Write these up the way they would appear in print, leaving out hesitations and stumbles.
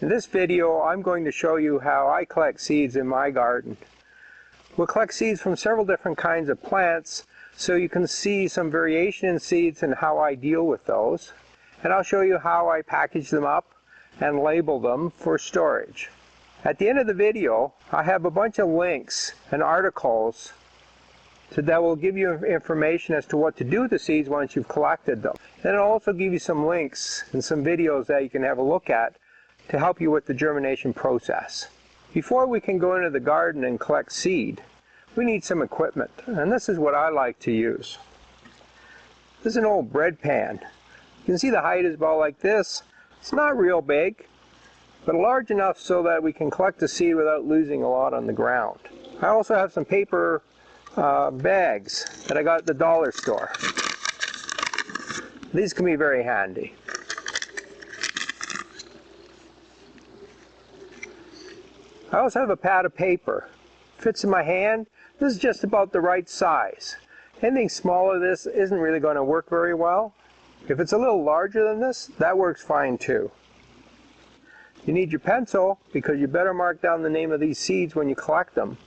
In this video, I'm going to show you how I collect seeds in my garden. We'll collect seeds from several different kinds of plants, so you can see some variation in seeds and how I deal with those. And I'll show you how I package them up and label them for storage. At the end of the video, I have a bunch of links and articles that will give you information as to what to do with the seeds once you've collected them. And it'll also give you some links and some videos that you can have a look at to help you with the germination process. Before we can go into the garden and collect seed, we need some equipment, and this is what I like to use. This is an old bread pan. You can see the height is about like this. It's not real big, but large enough so that we can collect the seed without losing a lot on the ground. I also have some paper bags that I got at the dollar store. These can be very handy. I also have a pad of paper. Fits in my hand. This is just about the right size. Anything smaller than this isn't really going to work very well. If it's a little larger than this, that works fine too. You need your pencil because you better mark down the name of these seeds when you collect them.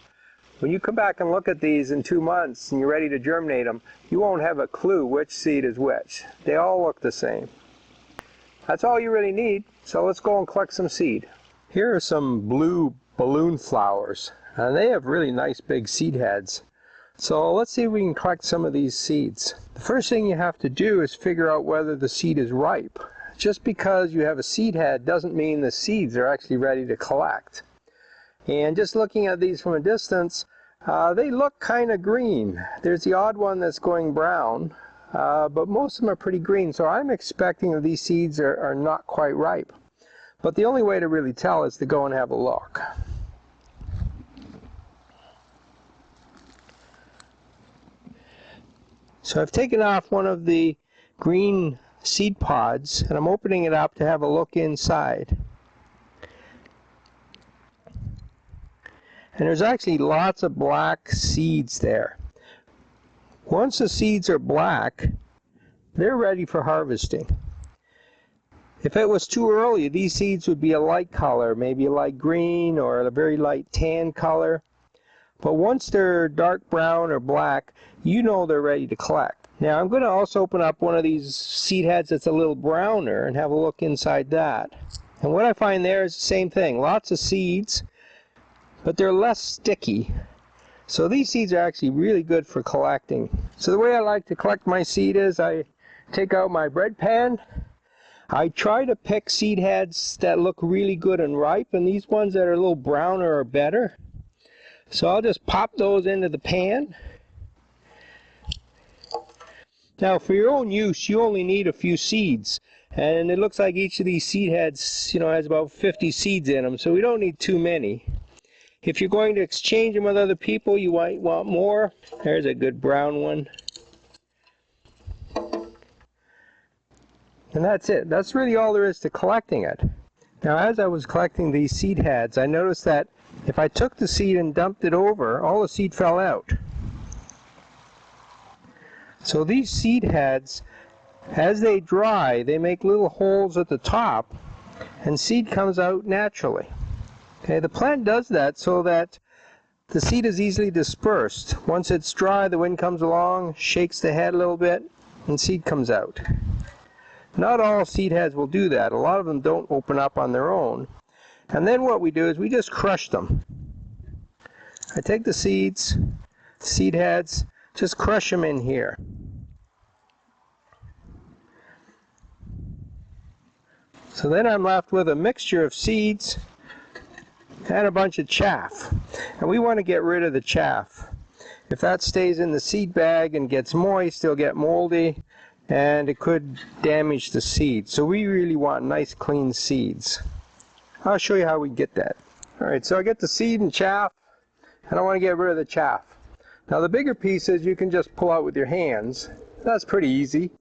When you come back and look at these in 2 months and you're ready to germinate them, you won't have a clue which seed is which. They all look the same. That's all you really need, so let's go and collect some seed. Here are some blue balloon flowers, and they have really nice big seed heads. So let's see if we can collect some of these seeds. The first thing you have to do is figure out whether the seed is ripe. Just because you have a seed head doesn't mean the seeds are actually ready to collect. And just looking at these from a distance, they look kind of green. There's the odd one that's going brown, but most of them are pretty green, so I'm expecting that these seeds are not quite ripe. But the only way to really tell is to go and have a look. So I've taken off one of the green seed pods and I'm opening it up to have a look inside. And there's actually lots of black seeds there. Once the seeds are black, they're ready for harvesting. If it was too early, these seeds would be a light color, maybe a light green or a very light tan color. But once they're dark brown or black, you know they're ready to collect. Now I'm going to also open up one of these seed heads that's a little browner and have a look inside that. And what I find there is the same thing, lots of seeds, but they're less sticky. So these seeds are actually really good for collecting. So the way I like to collect my seed is I take out my bread pan. I try to pick seed heads that look really good and ripe, and these ones that are a little browner are better. So I'll just pop those into the pan. Now for your own use, you only need a few seeds. And it looks like each of these seed heads, has about 50 seeds in them, so we don't need too many. If you're going to exchange them with other people, you might want more. There's a good brown one. And that's it. That's really all there is to collecting it. Now as I was collecting these seed heads, I noticed that if I took the seed and dumped it over, all the seed fell out. So these seed heads, as they dry, they make little holes at the top and seed comes out naturally. Okay, the plant does that so that the seed is easily dispersed. Once it's dry, the wind comes along, shakes the head a little bit, and seed comes out. Not all seed heads will do that. A lot of them don't open up on their own. And then what we do is we just crush them. I take the seeds, seed heads, just crush them in here. So then I'm left with a mixture of seeds and a bunch of chaff. And we want to get rid of the chaff. If that stays in the seed bag and gets moist, it'll get moldy and it could damage the seed. So we really want nice clean seeds. I'll show you how we get that. Alright, so I get the seed and chaff, and I want to get rid of the chaff. Now the bigger pieces you can just pull out with your hands. That's pretty easy.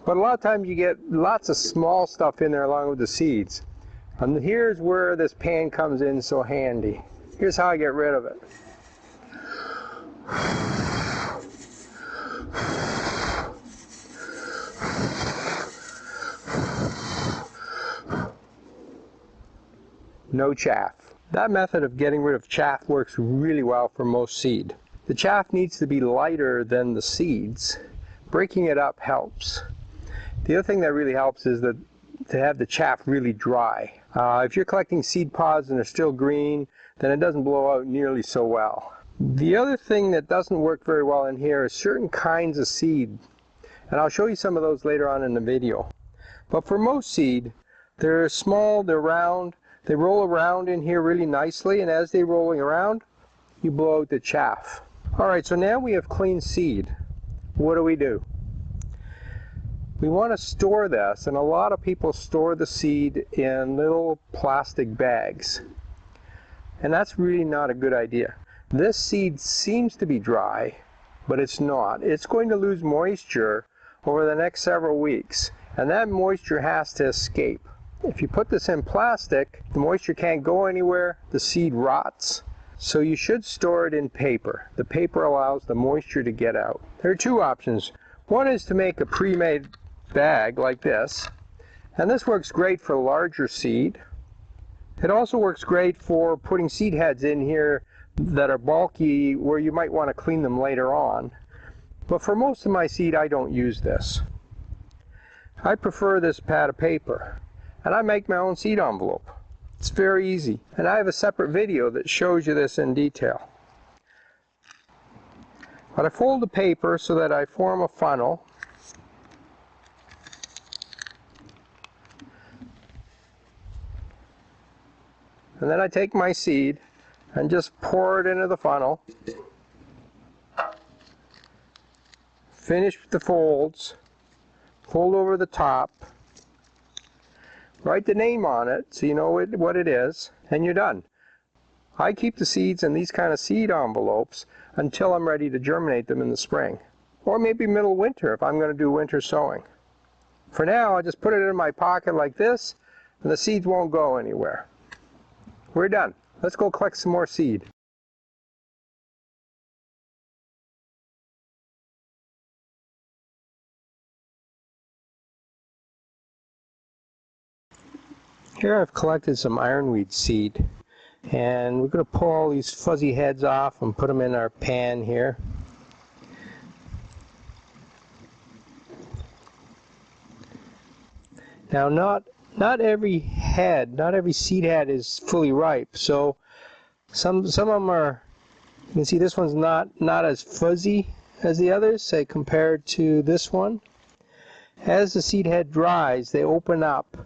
But a lot of times you get lots of small stuff in there along with the seeds. And here's where this pan comes in so handy. Here's how I get rid of it. no chaff. That method of getting rid of chaff works really well for most seed. The chaff needs to be lighter than the seeds. Breaking it up helps. The other thing that really helps is to have the chaff really dry. If you're collecting seed pods and they're still green, then it doesn't blow out nearly so well. The other thing that doesn't work very well in here is certain kinds of seed, and I'll show you some of those later on in the video. But for most seed, they're small, they're round, they roll around in here really nicely, and as they're rolling around, you blow out the chaff. Alright, so now we have clean seed. What do? We want to store this, and a lot of people store the seed in little plastic bags. And that's really not a good idea. This seed seems to be dry, but it's not. It's going to lose moisture over the next several weeks, and that moisture has to escape. If you put this in plastic, the moisture can't go anywhere, the seed rots. So you should store it in paper. The paper allows the moisture to get out. There are two options. One is to make a pre-made bag like this, and this works great for larger seed. It also works great for putting seed heads in here that are bulky, where you might want to clean them later on. But for most of my seed, I don't use this. I prefer this pad of paper, and I make my own seed envelope. It's very easy, and I have a separate video that shows you this in detail. But I fold the paper so that I form a funnel. And then I take my seed and just pour it into the funnel. Finish the folds. Fold over the top. Write the name on it so you know what it is, and you're done. I keep the seeds in these kind of seed envelopes until I'm ready to germinate them in the spring. Or maybe middle winter if I'm going to do winter sowing. For now, I just put it in my pocket like this, and the seeds won't go anywhere. We're done. Let's go collect some more seed. Here I've collected some ironweed seed, and we're going to pull all these fuzzy heads off and put them in our pan here. Now not every seed head is fully ripe, so some of them are, you can see this one's not as fuzzy as the others, say compared to this one. As the seed head dries, they open up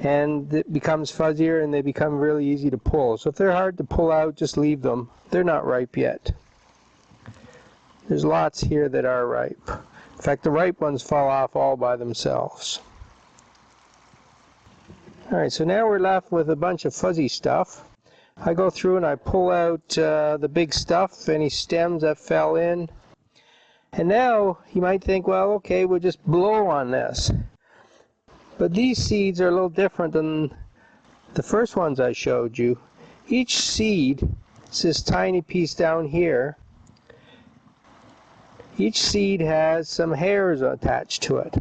and it becomes fuzzier and they become really easy to pull. So if they're hard to pull out, just leave them. They're not ripe yet. There's lots here that are ripe. In fact, the ripe ones fall off all by themselves. Alright, so now we're left with a bunch of fuzzy stuff. I go through and I pull out the big stuff, any stems that fell in. And now you might think, well, okay, we'll just blow on this. But these seeds are a little different than the first ones I showed you. Each seed, it's this tiny piece down here, each seed has some hairs attached to it.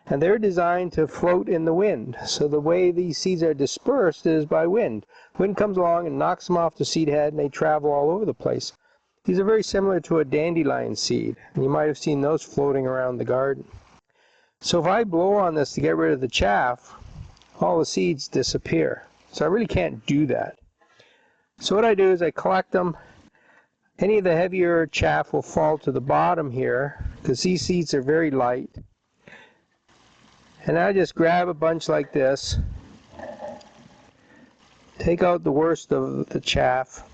And they're designed to float in the wind. So the way these seeds are dispersed is by wind. Wind comes along and knocks them off the seed head, and they travel all over the place. These are very similar to a dandelion seed. And you might have seen those floating around the garden. So if I blow on this to get rid of the chaff, all the seeds disappear. So I really can't do that. So what I do is I collect them. Any of the heavier chaff will fall to the bottom here, because these seeds are very light. And I just grab a bunch like this, take out the worst of the chaff.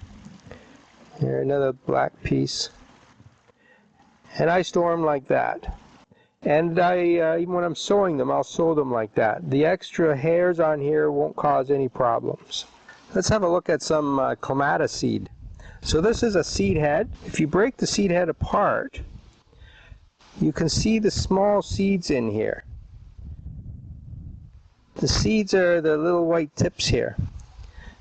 Here, another black piece. And I store them like that. And even when I'm sowing them, I'll sow them like that. The extra hairs on here won't cause any problems. Let's have a look at some Clematis seed. So this is a seed head. If you break the seed head apart, you can see the small seeds in here. The seeds are the little white tips here.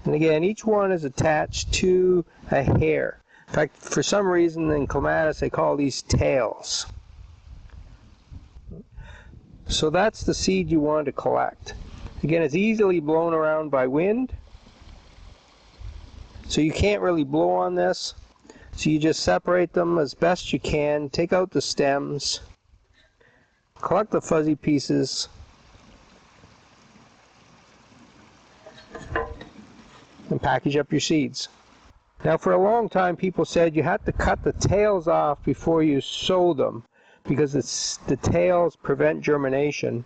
And again, each one is attached to a hair. In fact, for some reason in Clematis they call these tails. So that's the seed you want to collect. Again, it's easily blown around by wind. so you can't really blow on this. So you just separate them as best you can, take out the stems, collect the fuzzy pieces, and package up your seeds. Now for a long time people said you had to cut the tails off before you sow them because the tails prevent germination,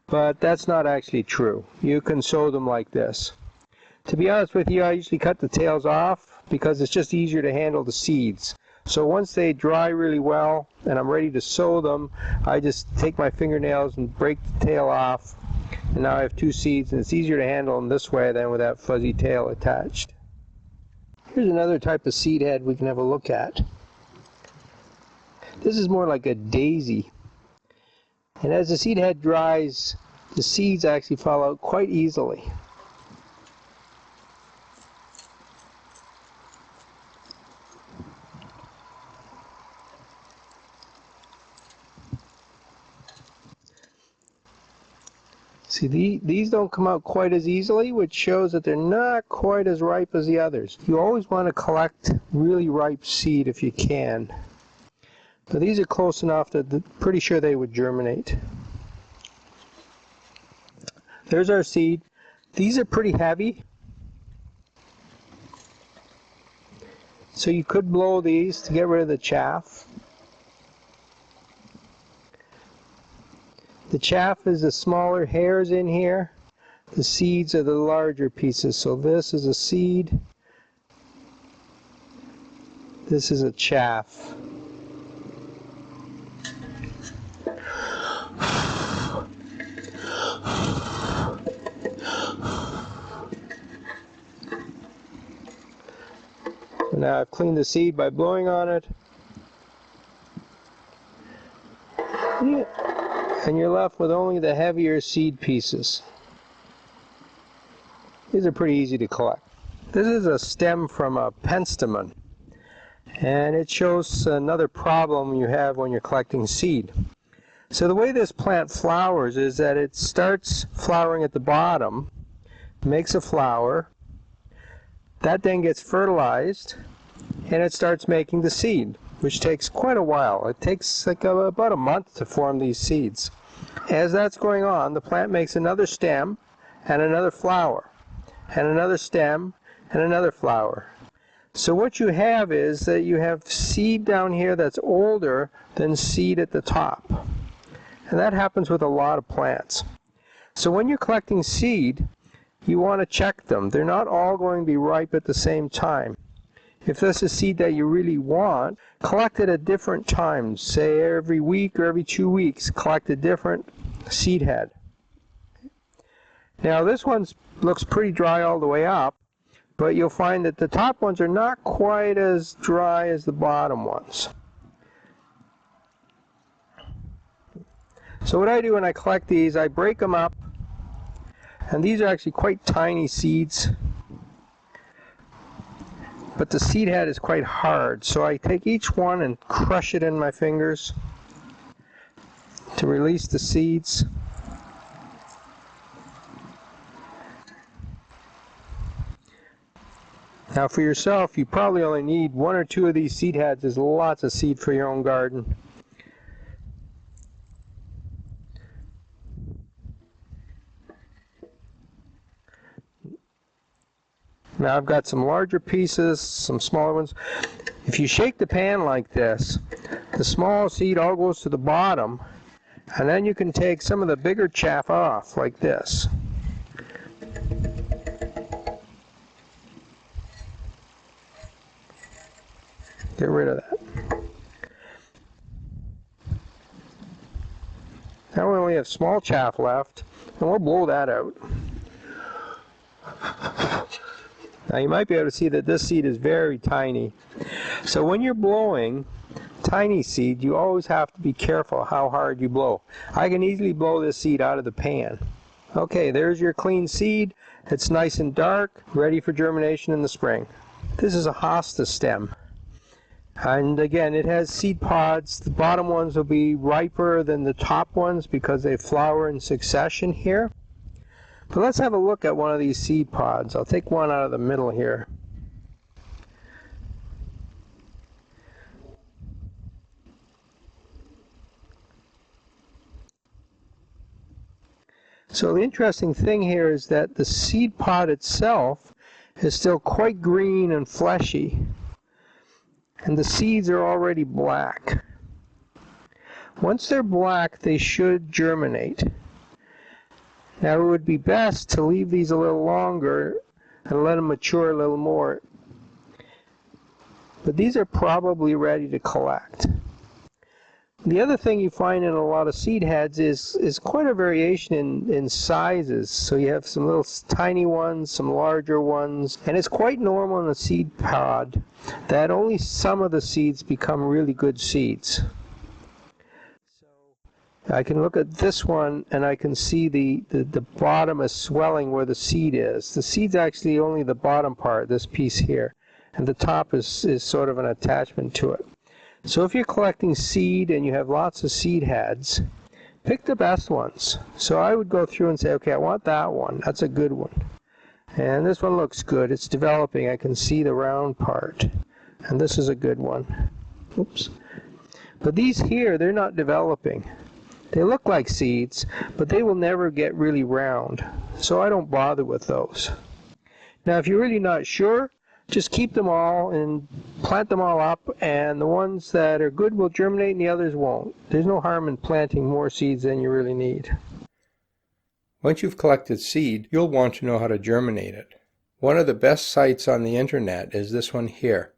but that's not actually true. You can sow them like this. To be honest with you, I usually cut the tails off because it's just easier to handle the seeds. So once they dry really well and I'm ready to sow them, I just take my fingernails and break the tail off, and now I have two seeds, and it's easier to handle them this way than with that fuzzy tail attached. Here's another type of seed head we can have a look at. This is more like a daisy, and as the seed head dries, the seeds actually fall out quite easily. See, these don't come out quite as easily, which shows that they're not quite as ripe as the others. You always want to collect really ripe seed if you can. But these are close enough that I'm pretty sure they would germinate. There's our seed. These are pretty heavy, so you could blow these to get rid of the chaff. The chaff is the smaller hairs in here. The seeds are the larger pieces. So this is a seed. This is a chaff. So now I've cleaned the seed by blowing on it. Yeah. And you're left with only the heavier seed pieces. These are pretty easy to collect. This is a stem from a Penstemon, and it shows another problem you have when you're collecting seed. So the way this plant flowers is that it starts flowering at the bottom, makes a flower, that then gets fertilized, and it starts making the seed, which takes quite a while. It takes like about a month to form these seeds. As that's going on, the plant makes another stem and another flower, and another stem and another flower. So what you have is that you have seed down here that's older than seed at the top. And that happens with a lot of plants. So when you're collecting seed, you want to check them. They're not all going to be ripe at the same time. If this is seed that you really want, collect it at different times. Say every week or every 2 weeks, collect a different seed head. Now this one looks pretty dry all the way up, but you'll find that the top ones are not quite as dry as the bottom ones. So what I do when I collect these, I break them up, and these are actually quite tiny seeds. But the seed head is quite hard, so I take each one and crush it in my fingers to release the seeds. Now for yourself, you probably only need 1 or 2 of these seed heads. There's lots of seed for your own garden. Now I've got some larger pieces, some smaller ones. If you shake the pan like this, the small seed all goes to the bottom, and then you can take some of the bigger chaff off like this. Get rid of that. Now we only have small chaff left, and we'll blow that out. Now you might be able to see that this seed is very tiny. So when you're blowing tiny seed, you always have to be careful how hard you blow. I can easily blow this seed out of the pan. Okay, there's your clean seed. It's nice and dark, ready for germination in the spring. This is a Hosta stem. And again, it has seed pods. The bottom ones will be riper than the top ones because they flower in succession here. But let's have a look at one of these seed pods. I'll take one out of the middle here. So the interesting thing here is that the seed pod itself is still quite green and fleshy, and the seeds are already black. Once they're black, they should germinate. Now it would be best to leave these a little longer and let them mature a little more. But these are probably ready to collect. The other thing you find in a lot of seed heads is quite a variation in sizes. So you have some little tiny ones, some larger ones, and it's quite normal in a seed pod that only some of the seeds become really good seeds. So I can look at this one and I can see the bottom is swelling where the seed is. The seed's actually only the bottom part, this piece here, and the top is sort of an attachment to it. So if you're collecting seed and you have lots of seed heads, pick the best ones. So I would go through and say, okay, I want that one. That's a good one. And this one looks good. It's developing. I can see the round part. And this is a good one. Oops. But these here, they're not developing. They look like seeds, but they will never get really round. So I don't bother with those. Now, if you're really not sure, just keep them all and plant them all up, and the ones that are good will germinate and the others won't. There's no harm in planting more seeds than you really need. Once you've collected seed, you'll want to know how to germinate it. One of the best sites on the internet is this one here,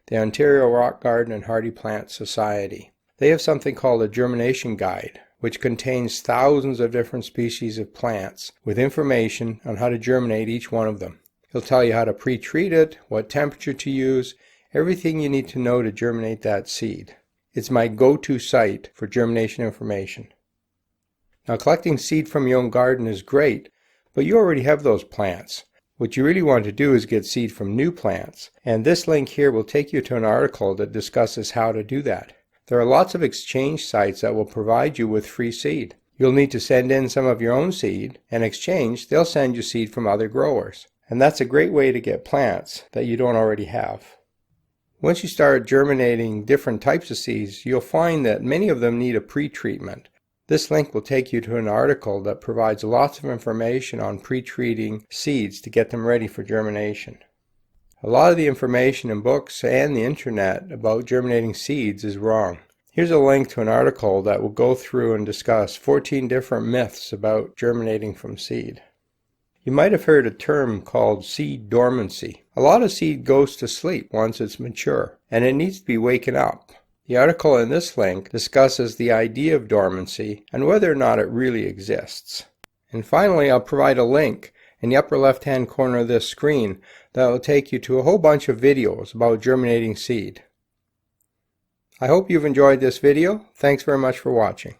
the Ontario Rock Garden and Hardy Plant Society. They have something called a Germination Guide, which contains thousands of different species of plants with information on how to germinate each one of them. He'll tell you how to pre-treat it, what temperature to use, everything you need to know to germinate that seed. It's my go-to site for germination information. Now, collecting seed from your own garden is great, but you already have those plants. What you really want to do is get seed from new plants, and this link here will take you to an article that discusses how to do that. There are lots of exchange sites that will provide you with free seed. You'll need to send in some of your own seed, and in exchange, they'll send you seed from other growers. And that's a great way to get plants that you don't already have. Once you start germinating different types of seeds, you'll find that many of them need a pre-treatment. This link will take you to an article that provides lots of information on pre-treating seeds to get them ready for germination. A lot of the information in books and the internet about germinating seeds is wrong. Here's a link to an article that will go through and discuss 14 different myths about germinating from seed. You might have heard a term called seed dormancy. A lot of seed goes to sleep once it's mature, and it needs to be waken up. The article in this link discusses the idea of dormancy and whether or not it really exists. And finally, I'll provide a link in the upper left-hand corner of this screen that will take you to a whole bunch of videos about germinating seed. I hope you've enjoyed this video. Thanks very much for watching.